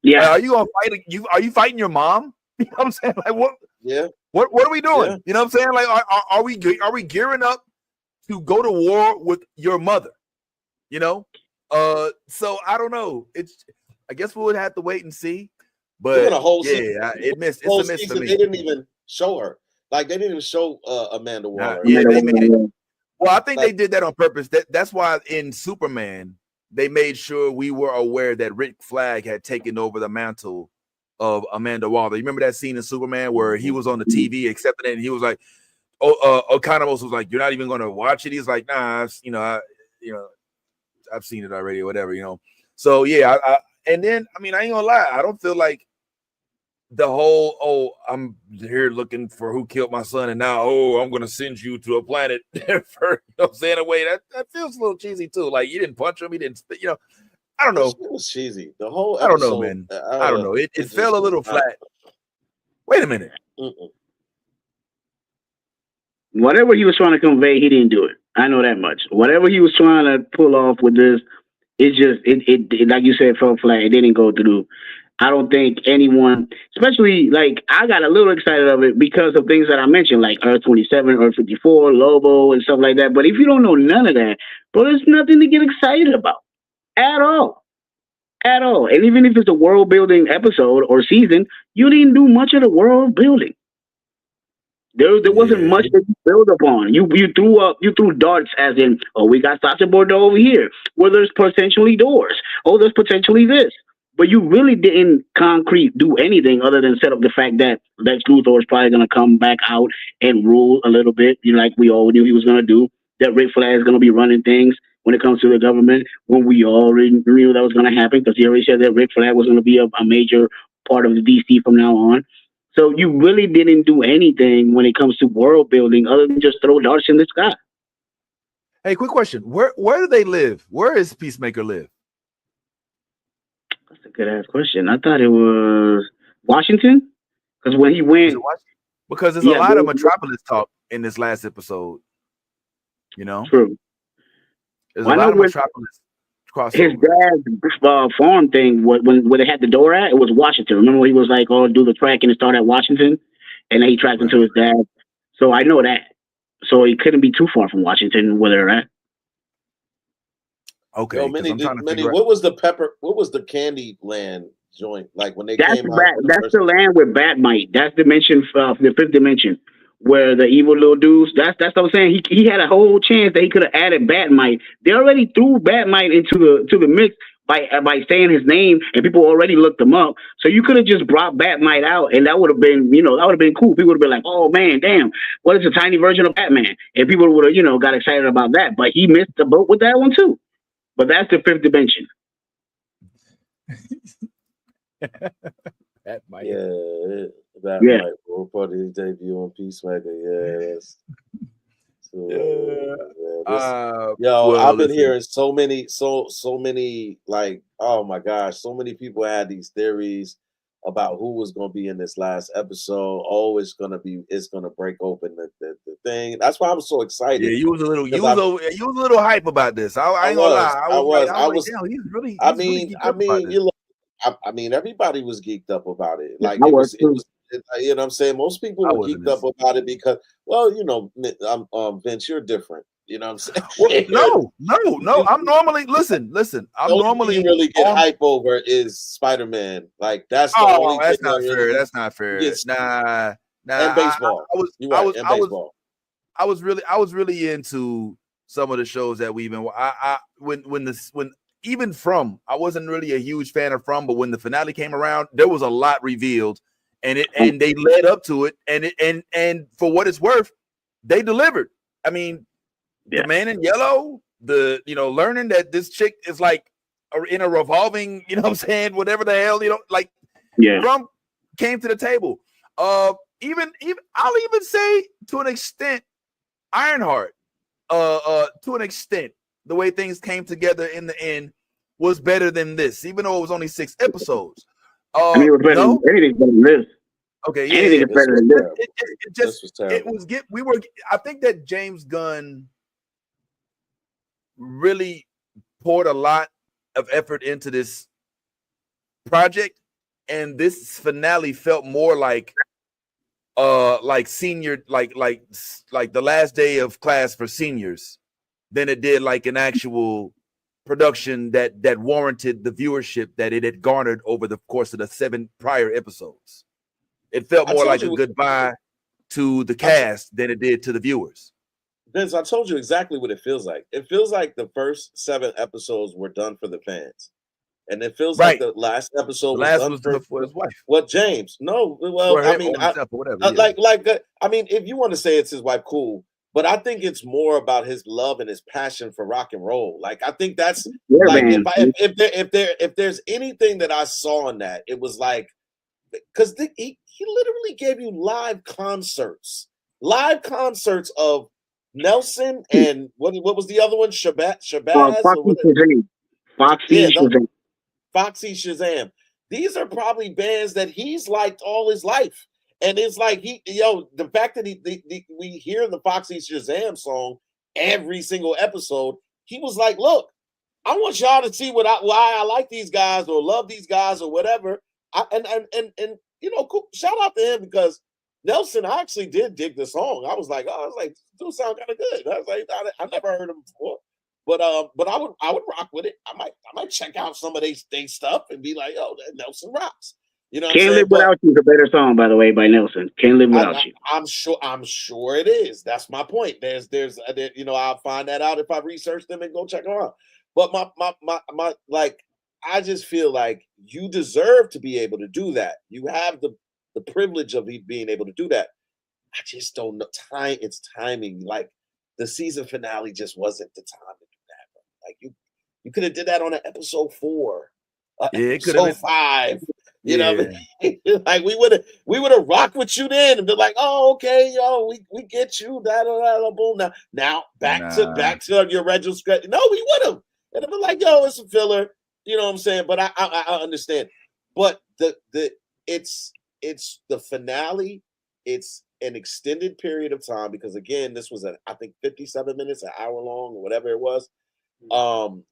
C: Yeah.
A: Are you going to fight? Are you fighting your mom? You know what I'm saying? Like, what?
B: Yeah.
A: What are we doing? Yeah. You know what I'm saying? Like, are we gearing up to go to war with your mother? So I don't know. I guess we would have to wait and see. But it missed. It's a miss for me.
B: They didn't even show her. Like they didn't even show Amanda Waller.
A: They made it. Well, I think they did that on purpose. That's why in Superman they made sure we were aware that Rick Flag had taken over the mantle of Amanda Waller. You remember that scene in Superman where he was on the TV accepting it, and he was like, Economos was like, "You're not even going to watch it." He's like, "Nah, I've seen it already, or whatever." So yeah, and then I ain't gonna lie, I don't feel like the whole I'm here looking for who killed my son, and now I'm gonna send you to a planet for saying away that feels a little cheesy too. Like you didn't punch him, he didn't, I don't know.
B: It was cheesy. The whole episode,
A: I don't know, man. I don't know. It fell a little flat. Wait a minute.
C: Whatever he was trying to convey, he didn't do it. I know that much. Whatever he was trying to pull off with this, it like you said, fell flat. It didn't go through. I don't think anyone, especially like I got a little excited of it because of things that I mentioned, like Earth 27, Earth 54, Lobo, and stuff like that. But if you don't know none of that, bro, there's nothing to get excited about. At all. And even if it's a world building episode or season, you didn't do much of the world building. There wasn't much that you build upon. You threw darts as in, oh, we got Sasha Bordeaux over here. Well, there's potentially doors. Oh, there's potentially this. But you really didn't concrete do anything other than set up the fact that Lex Luthor is probably gonna come back out and rule a little bit, like we all knew he was gonna do. That Ric Flair is gonna be running things when it comes to the government, when we already knew that was gonna happen, because he already said that Ric Flair was gonna be a major part of the DC from now on. So you really didn't do anything when it comes to world building other than just throw darts in the sky.
A: Hey, quick question. Where do they live? Where is Peacemaker live?
C: That's a good ass question. I thought it was Washington. Because when he went,
A: because there's a lot of Metropolis talk in this last episode. You know,
C: true.
A: There's a lot of Metropolis crossover.
C: His dad's farm thing, where they had the door at, it was Washington. Remember when he was like, "Oh, do the track," and it started at Washington, and then he tracked into his dad. So I know that. So he couldn't be too far from Washington where they're at.
A: Okay.
B: Yo, what was the Candy Land joint like when they came out?
C: That's the land with Batmite. That's dimension, the fifth dimension, where the evil little dudes. That's what I'm saying. He had a whole chance that he could have added Batmite. They already threw Batmite into the mix by saying his name, and people already looked him up. So you could have just brought Batmite out, and that would have been, cool. People would have been like, "Oh man, damn, what is a tiny version of Batman?" And people would have, got excited about that. But he missed the boat with that one too. But that's the fifth dimension.
B: That might for part of his debut on Peacemaker. I've been hearing so many like, oh my gosh, so many people had these theories about who was going to be in this last episode. Oh, it's going to break open the thing. That's why I'm so excited.
A: Yeah, you was a little hype about this. I ain't gonna lie. I was. Damn, he's really.
B: I mean, everybody was geeked up about it. Like it was, you know what I'm saying? Most people were geeked up about it because, well, Vince, you're different. You know what I'm saying?
A: No. I'm normally listen. I'm normally
B: you really get hype over is Spider-Man. Like that's the only thing.
A: That's not fair. Nah.
B: And baseball.
A: I was really into some of the shows that we've been. I wasn't really a huge fan of but when the finale came around, there was a lot revealed, and they led up to it, and for what it's worth, they delivered. I mean, the Man in Yellow, learning that this chick is like in a revolving, whatever the hell, Trump came to the table. Even I'll even say to an extent, Ironheart, to an extent, the way things came together in the end was better than this, even though it was only 6 episodes.
C: It was better. Anything better than this.
A: Okay,
C: anything is better than this.
A: I think that James Gunn really poured a lot of effort into this project, and this finale felt more like senior, like the last day of class for seniors than it did like an actual production that warranted the viewership that it had garnered over the course of the 7 prior episodes. It felt more like a goodbye to the cast than it did to the viewers.
B: Vince, I told you exactly what it feels like. It feels like the first 7 episodes were done for the fans. And it feels like the last episode was done for his wife. What, James? No, well, I mean, I mean, if you want to say it's his wife, cool. But I think it's more about his love and his passion for rock and roll. Like, I think that's if there's anything that I saw in that, it was like, because he literally gave you live concerts of Nelson and what was the other one? Shabazz? Foxy Shazam. These are probably bands that he's liked all his life. And it's like the fact that we hear the Foxy Shazam song every single episode, he was like, look, I want y'all to see why I like these guys or love these guys or whatever. Cool. Shout out to him because Nelson, I actually did dig the song. I was like, dude, sound kind of good. I was like, I never heard him before. But I would rock with it. I might check out some of their stuff and be like, oh, that Nelson rocks. You know what
C: Can't
B: I'm saying?
C: Live Without You is a better song, by the way, by Nelson. Can't Live Without You.
B: I'm sure it is. That's my point. You know, I'll find that out if I research them and go check them out. But my like, I just feel like you deserve to be able to do that. You have the privilege of being able to do that. I just don't know. It's timing. Like the season finale just wasn't the time to do that. Bro. Like you could have did that on an episode 4,
A: it could have
B: episode
A: been
B: 5. You know what I
A: yeah.
B: mean? Like we would have rocked with you then and be like, oh, okay, yo, we get you. Da, da, da, da, boom. Now back to your original script. No, we would have. And I'd be like, yo, it's a filler. You know what I'm saying? But I understand. But it's the finale. It's an extended period of time because again, this was I think 57 minutes, an hour long, or whatever it was.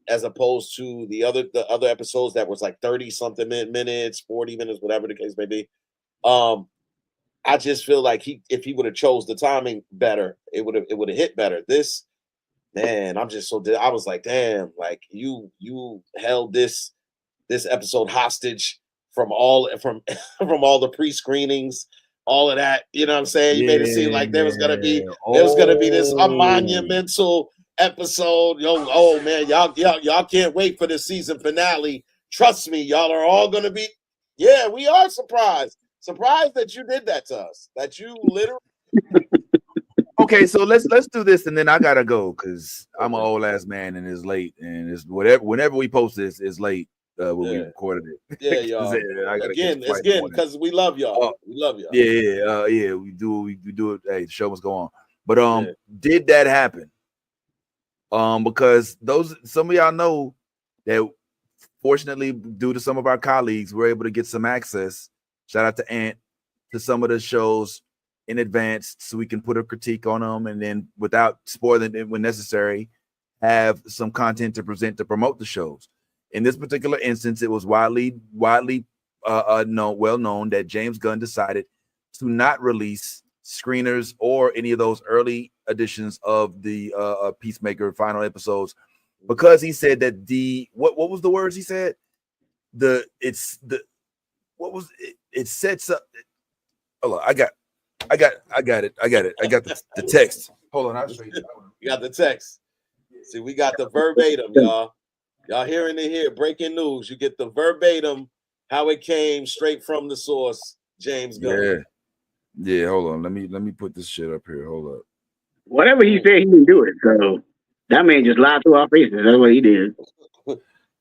B: As opposed to the other episodes that was like 30 something minutes, 40 minutes, whatever the case may be. I just feel like if he would have chose the timing better, it would have hit better. This, man, I'm just I was like, damn, like you held this episode hostage from all the pre-screenings, all of that. You know what I'm saying? You made it seem like there was gonna be this a monumental episode. Oh man, y'all can't wait for the season finale. Trust me, y'all are all gonna be. Yeah, we are surprised that you did that to us. That you literally.
A: Okay, so let's do this, and then I gotta go because I'm an old ass man and it's late, and it's whenever we post this, it's late when we recorded it.
B: Yeah, y'all. Again, because we love y'all. We love y'all.
A: Yeah, we do it. Hey, the show must go on. But did that happen? Because some of y'all know that fortunately, due to some of our colleagues, we're able to get some access. Shout out to Ant to some of the shows in advance, so we can put a critique on them, and then without spoiling it when necessary, have some content to present to promote the shows. In this particular instance, it was widely known that James Gunn decided to not release screeners or any of those early editions of the Peacemaker final episodes because he said that what was the words he said? It sets up. Hold on, I got it. I got the text. Hold on, I'll show you.
B: You got the text. See, we got the verbatim, y'all. Y'all hearing it here. Breaking news. You get the verbatim, how it came straight from the source, James Gunn.
A: Yeah. Hold on. Let me put this shit up here. Hold up.
C: Whatever he said, he didn't do it. So that man just lied to our faces. That's what he did.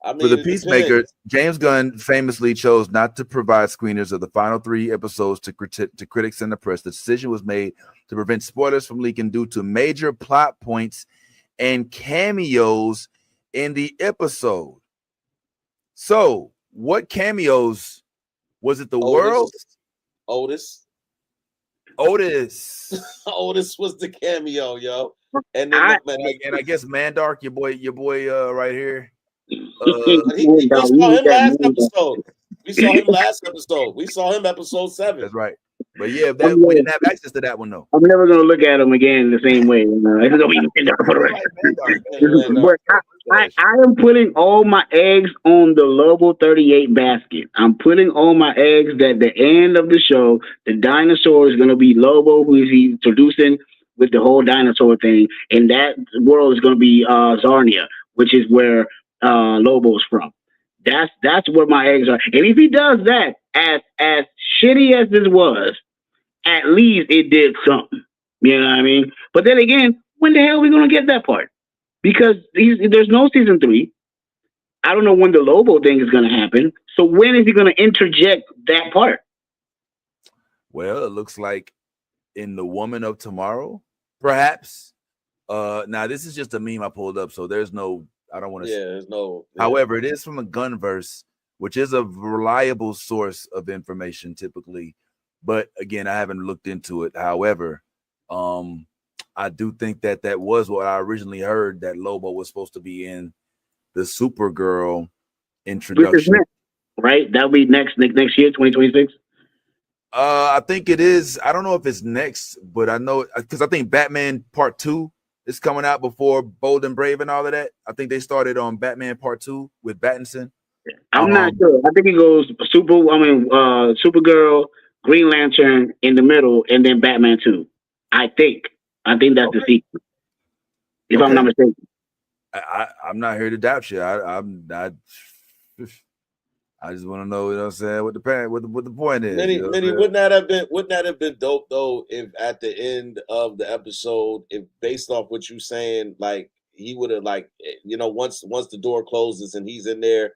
B: I mean,
A: for the Peacemaker, James Gunn famously chose not to provide screeners of the final 3 episodes to critics and the press. The decision was made to prevent spoilers from leaking due to major plot points and cameos in the episode. So, what cameos was it? The World?
B: Otis was the cameo, yo. And then
A: I guess Mandark, your boy right here.
B: We saw him last episode. We saw him episode 7.
A: That's right. But yeah, we didn't have access to that one though.
C: I'm never gonna look at him again the same way. I am putting all my eggs on the Lobo 38 basket. I'm putting all my eggs that the end of the show, the dinosaur is gonna be Lobo, who is he introducing with the whole dinosaur thing, and that world is gonna be Zarnia, which is where Lobo's from. That's where my eggs are. And if he does that, as shitty as this was, at least it did something. You know what I mean? But then again, when the hell are we gonna get that part? Because there's no season 3. I don't know when the Lobo thing is gonna happen. So when is he gonna interject that part?
A: Well, it looks like in The Woman of Tomorrow, perhaps. Now this is just a meme I pulled up, so there's no. I don't want to.
B: There's no.
A: However, it is from the Gunverse, which is a reliable source of information typically. But again, I haven't looked into it. However, I do think that was what I originally heard, that Lobo was supposed to be in the Supergirl introduction.
C: Right? That'll be next year, 2026.
A: I think it is. I don't know if it's next, but I know because I think Batman Part 2 is coming out before Bold and Brave and all of that. I think they started on Batman Part 2 with Pattinson.
C: I'm not sure. I think it goes Supergirl, Green Lantern in the middle, and then Batman 2. I think that's the sequence. If I'm not mistaken.
A: I'm not here to doubt you. I'm not. I just want to know, you know what I'm saying, what the point is.
B: Many, wouldn't that have been dope though if at the end of the episode, if based off what you saying, like he would have like, you know, once the door closes and he's in there,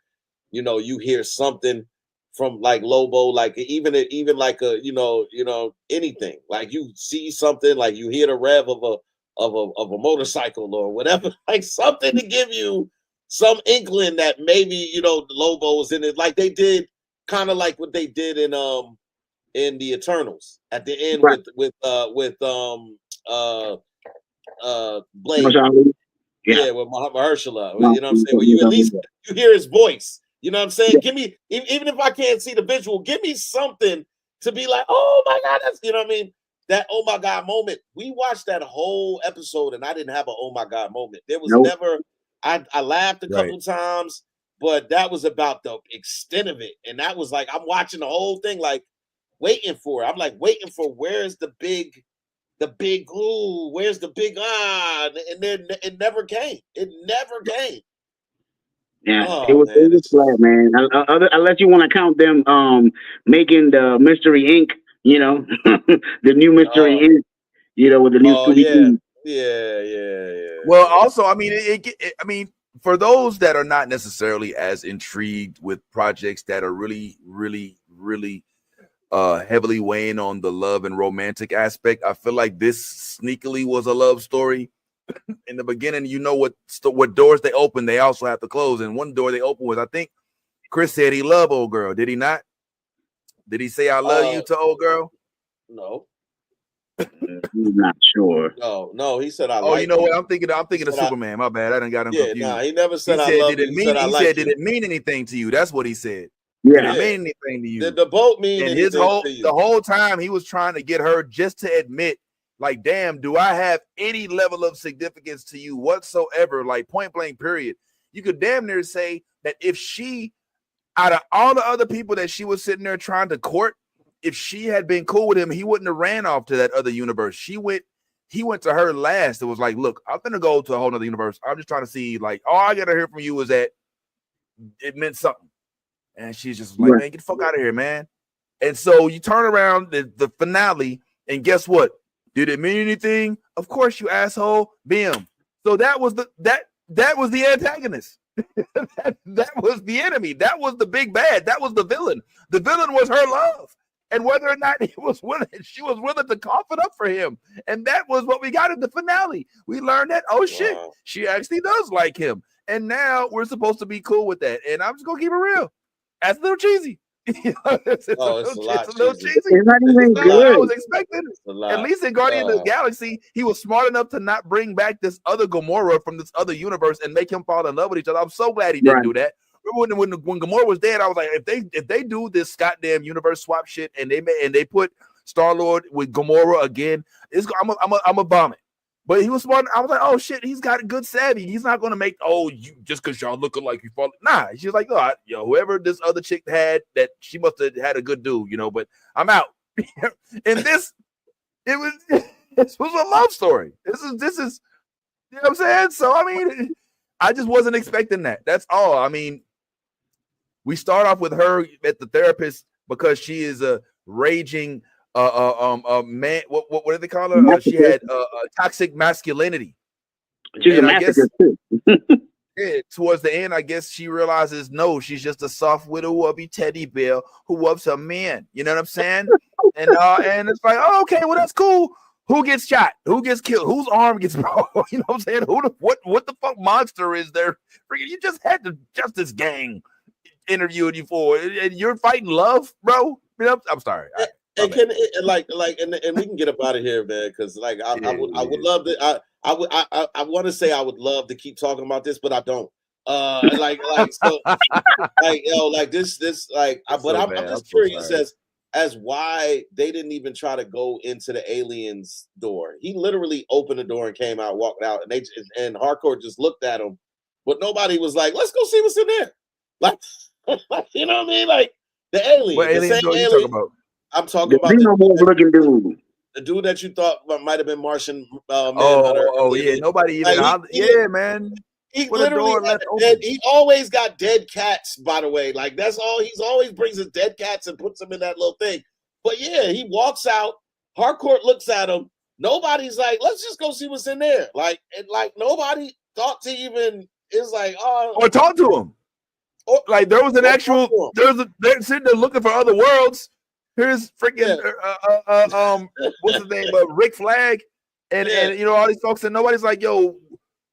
B: you know, you hear something from like Lobo, like even like a you know anything, like you see something, like you hear the rev of a motorcycle or whatever, like something to give you some inkling that maybe, you know, the Lobo's in it, like they did, kind of like what they did in the Eternals at the end, right, with Blade. Yeah, with Mahershala. You know what I'm saying? Well, you at least you hear his voice. You know what I'm saying? Give me, even if I can't see the visual, give me something to be like, oh my God, that's, you know what I mean? That oh my God moment. We watched that whole episode and I didn't have an oh my God moment. There was never, I laughed a couple times, but that was about the extent of it. And that was like, I'm watching the whole thing, like waiting for it. I'm like waiting for where's the big ooh, where's the big and then it never came. It never came.
C: Yeah, it was flat, man. Unless you want to count them making the Mystery Inc., you know, the new Mystery Inc., you know, with the new Scooby-Doo.
B: Yeah.
A: Well, also, I mean, I mean, for those that are not necessarily as intrigued with projects that are really, really, really heavily weighing on the love and romantic aspect, I feel like this sneakily was a love story. In the beginning, you know what doors they open, they also have to close. And one door they open was, I think Chris said he loved old girl. Did he not? Did he say I love you to old girl?
B: No.
C: I'm not sure.
B: No, he said I like.
A: Oh, you know what? I'm thinking of Superman. My bad. I done got him confused.
B: Nah, he never said I love you.
A: He said, did it mean anything to you? That's what he said.
C: Yeah.
A: Did it mean anything to you?
B: Did the boat mean anything to you?
A: The whole time he was trying to get her just to admit, like, damn, do I have any level of significance to you whatsoever? Like, point blank, period. You could damn near say that if she, out of all the other people that she was sitting there trying to court, if she had been cool with him, he wouldn't have ran off to that other universe. He went to her last. It was like, look, I'm going to go to a whole other universe. I'm just trying to see, like, all I got to hear from you is that it meant something. And she's just like, man, get the fuck out of here, man. And so you turn around the finale, and guess what? Did it mean anything? Of course, you asshole. Bam. So that was the antagonist. that was the enemy. That was the big bad. That was the villain. The villain was her love. And whether or not she was willing to cough it up for him. And that was what we got in the finale. We learned that, oh shit, she actually does like him. And now we're supposed to be cool with that. And I'm just gonna keep it real. That's a little cheesy. It's a little cheesy.
C: It's not even good.
A: I was expecting. At least in Guardian of the Galaxy, he was smart enough to not bring back this other Gamora from this other universe and make him fall in love with each other. I'm so glad he didn't do that. Remember when Gamora was dead, I was like, if they do this goddamn universe swap shit and they put Star-Lord with Gamora again, I'm a vomit. But he was smart. I was like, oh shit, he's got a good savvy. He's not gonna make you just because y'all looking like you fall. Nah, she's like, oh, whoever this other chick had, that she must have had a good dude, but I'm out. And this was a love story. This is you know what I'm saying? So I mean, I just wasn't expecting that. That's all. I mean, we start off with her at the therapist because she is a raging man. What do they call her? She had toxic masculinity.
C: She's a masochist too.
A: Towards the end, I guess she realizes no, she's just a soft widow wubby teddy bear who loves her man. You know what I'm saying? And it's like, oh, okay, well that's cool. Who gets shot? Who gets killed? Whose arm gets broken? You know what I'm saying? What the fuck monster is there? You just had the Justice Gang interviewing you for, and you're fighting love, bro. I'm sorry.
B: And can and we can get up out of here, man, because like I would love to. I want to say I would love to keep talking about this, but I don't. I'm just curious as why they didn't even try to go into the aliens door. He literally opened the door and came out, walked out, and Hardcore just looked at him, but nobody was like, let's go see what's in there. Like, You know what I mean? Like the alien.
A: What alien
B: the
A: are you
B: alien.
A: talking about?
B: I'm talking
C: The
B: about
C: xenomorph looking dude.
B: The dude that you thought might have been Martian Manhunter.
A: Oh yeah, nobody even. Man.
B: He
A: Put a
B: literally
A: door left
B: dead,
A: open.
B: he always got dead cats, by the way. Like that's all he's always brings his dead cats and puts them in that little thing. But yeah, he walks out, Harcourt looks at him. Nobody's like, let's just go see what's in there. Like, and like nobody thought to even is like, oh,
A: or talk to him. Or like there was an actual they're sitting there looking for other worlds. Here's freaking what's his name? Rick Flag. And you know all these folks, and nobody's like, yo,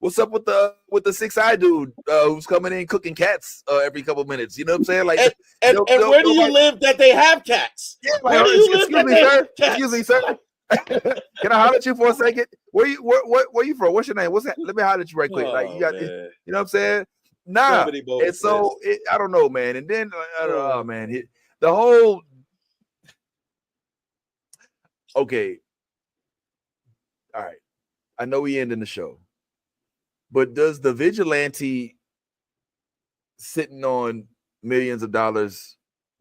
A: what's up with the 6-eye dude who's coming in cooking cats every couple minutes? You know what I'm saying? Like,
B: and where do you live that they have cats?
A: Yeah, like, excuse me, sir. Can I holler at you for a second? Where you from? What's your name? What's that? Let me holler at you right quick. Like you got, you know what I'm saying? Nah. And so I don't know, man. And then man, the whole okay. All right. I know we ending the show. But does the vigilante sitting on millions of dollars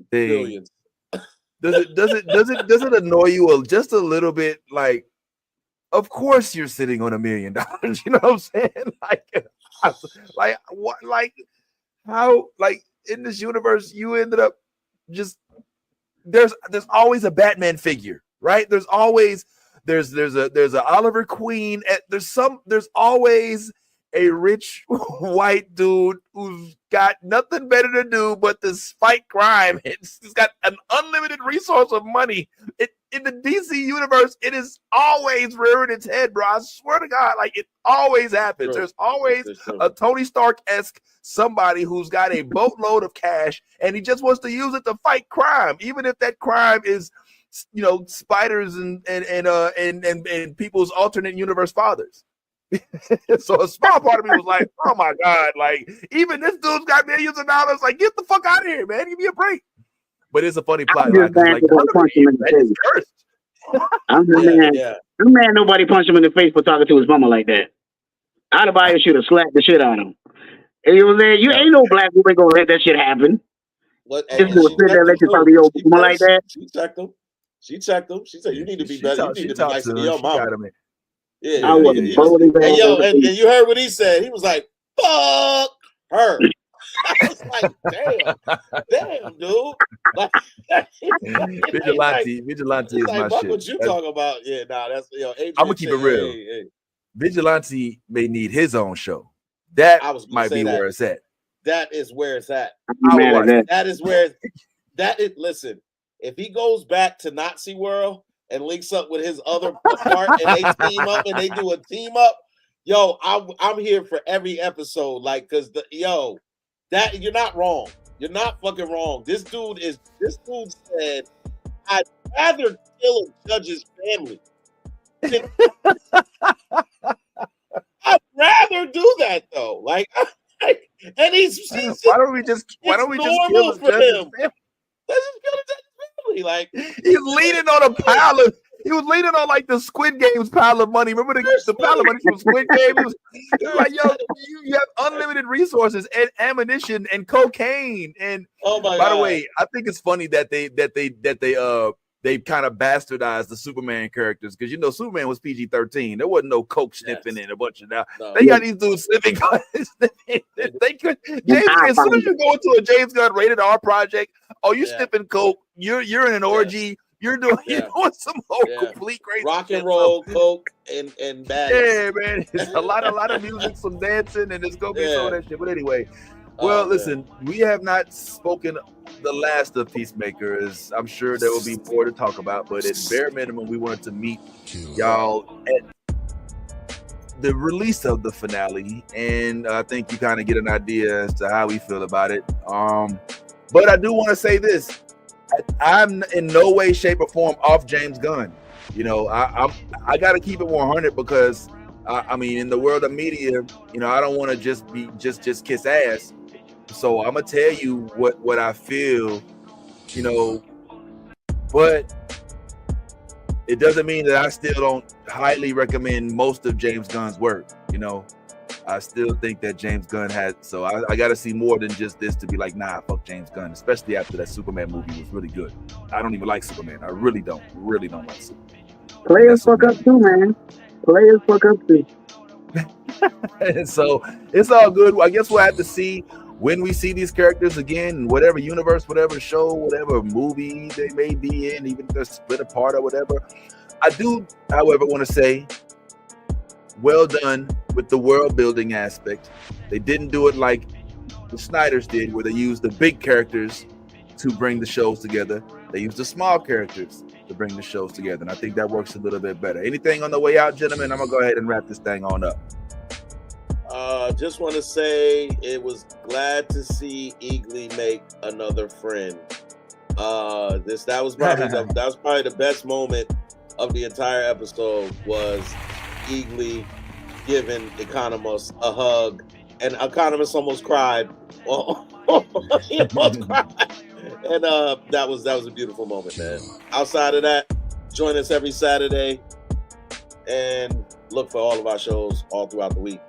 A: thing
B: Billions.
A: does it annoy you just a little bit? Like, of course you're sitting on $1 million. You know what I'm saying? Like what? Like how? Like in this universe, you ended up just there's always a Batman figure, right? There's always there's a Oliver Queen. There's always a rich white dude who's got nothing better to do but to fight crime. He's got an unlimited resource of money. In the DC universe, it is always rearing its head, bro. I swear to God, like it always happens. There's always a Tony Stark-esque somebody who's got a boatload of cash and he just wants to use it to fight crime, even if that crime is, you know, spiders and people's alternate universe fathers. So a small part of me was like, oh my God, like even this dude's got millions of dollars. Like, get the fuck out of here, man. Give me a break. But it's a funny plot line. Like,
C: I'm mad nobody punched him in the face for talking to his mama like that. I'd have should have slapped the shit out of him. And he was there, you ain't no black woman gonna let that shit happen.
B: What?
C: Just gonna sit there and let you talk to your mama like that.
B: She checked him. She said, "You need to be better. You need to be nicer to your mama."
C: I was bolding.
B: And you heard what he said. He was like, "Fuck her." I was like, damn, dude. Like,
A: Vigilante is my shit.
B: What you talking about? Yeah, that's
A: I'm gonna keep it real. Hey. Vigilante may need his own show. That might be where it's at.
B: That is where it's at.
C: That
B: is where listen, if he goes back to Nazi world and links up with his other part and they team up and they do a team up, I'm here for every episode. Like, cause that you're not wrong. You're not fucking wrong. This dude said, I'd rather kill a judge's family. I'd rather do that though. Like, and he's
A: why don't we just kill the judge's family?
B: Let's just kill the judge's family. Like,
A: he's leaning on a pile of. He was leaning on like the Squid Game's pile of money. Remember the pile of money from Squid Game? He was like, yo, you have unlimited resources and ammunition and cocaine. And by the way, I think it's funny that they kind of bastardized the Superman characters because Superman was PG-13. There wasn't no coke sniffing and a bunch of that. They got these dudes sniffing. They could as soon as you go into a James Gunn rated R project, you sniffing coke. You're in an orgy. You're doing some whole complete crazy
B: rock and roll, coke, and bad.
A: Yeah, man. It's a lot of music, some dancing, and it's gonna be some of that shit. But anyway, listen, we have not spoken the last of Peacemaker. I'm sure there will be more to talk about, but at bare minimum, we wanted to meet y'all at the release of the finale, and I think you kind of get an idea as to how we feel about it. But I do want to say this. I'm in no way, shape, or form off James Gunn. I got to keep it 100 because I mean, in the world of media, I don't want to just kiss ass. So I'm gonna tell you what I feel, but it doesn't mean that I still don't highly recommend most of James Gunn's work. I still think that James Gunn has. So I got to see more than just this to be like, nah, fuck James Gunn. Especially after that Superman movie was really good. I don't even like Superman. I really don't like Superman.
C: Players fuck up too, man. Players fuck up too.
A: And so it's all good. I guess we'll have to see when we see these characters again, whatever universe, whatever show, whatever movie they may be in, even if they're split apart or whatever. I do, however, want to say, well done with the world building aspect. They didn't do it like the Snyders did, where they used the big characters to bring the shows together. They used the small characters to bring the shows together. And I think that works a little bit better. Anything on the way out, gentlemen? I'm going to go ahead and wrap this thing on up.
B: Just want to say it was glad to see Eagly make another friend. That was probably the best moment of the entire episode, was Eagly giving Economos a hug, and Economos almost cried. He almost cried. And that was a beautiful moment, man. Outside of that, join us every Saturday and look for all of our shows all throughout the week.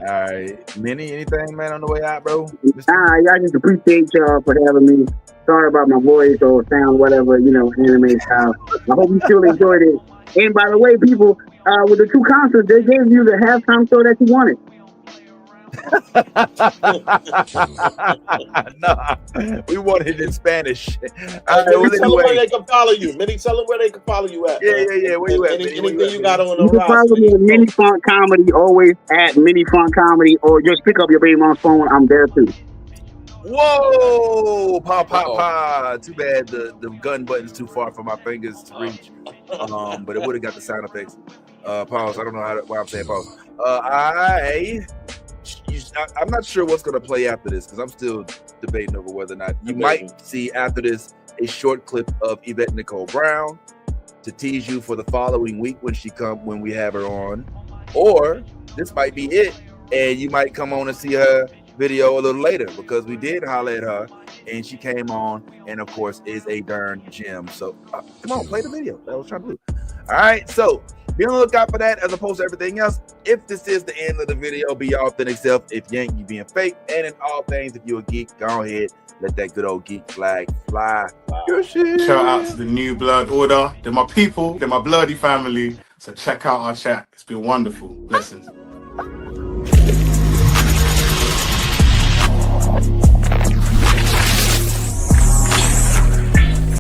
A: All right, Minnie, anything, man, on the way out, bro?
C: I just appreciate y'all for having me. Sorry about my voice or sound, whatever, anime style. I hope you still enjoyed it. And by the way, people, with the 2 concerts, they gave you the halftime show that you wanted.
A: Nah, we wanted it in Spanish.
B: Tell them where they can follow you. Minnie, tell them where they can follow you at.
A: Yeah. Where you at?
B: Anything you got on the
C: You can follow me at Mini Font Comedy, always at Mini Font Comedy, or just pick up your baby mom's phone. I'm there too.
A: Whoa! Pop. Too bad the gun button's too far for my fingers to reach. But it would have got the sound effects. Pause. I don't know why I'm saying pause. I'm not sure what's going to play after this, because I'm still debating over whether or not you might see after this a short clip of Yvette Nicole Brown to tease you for the following week when we have her on, or this might be it, and you might come on and see her video a little later, because we did holler at her and she came on, and of course is a darn gem. So come on, play the video. That was trying to do. All right, so be on the lookout for that, as opposed to everything else. If this is the end of the video, be your authentic self. If you ain't, you being fake. And in all things, if you're a geek, go ahead, let that good old geek flag fly.
D: Shout out to the new Blerd Order. They're my people. They're my bloody family. So check out our chat. It's been wonderful. Blessings.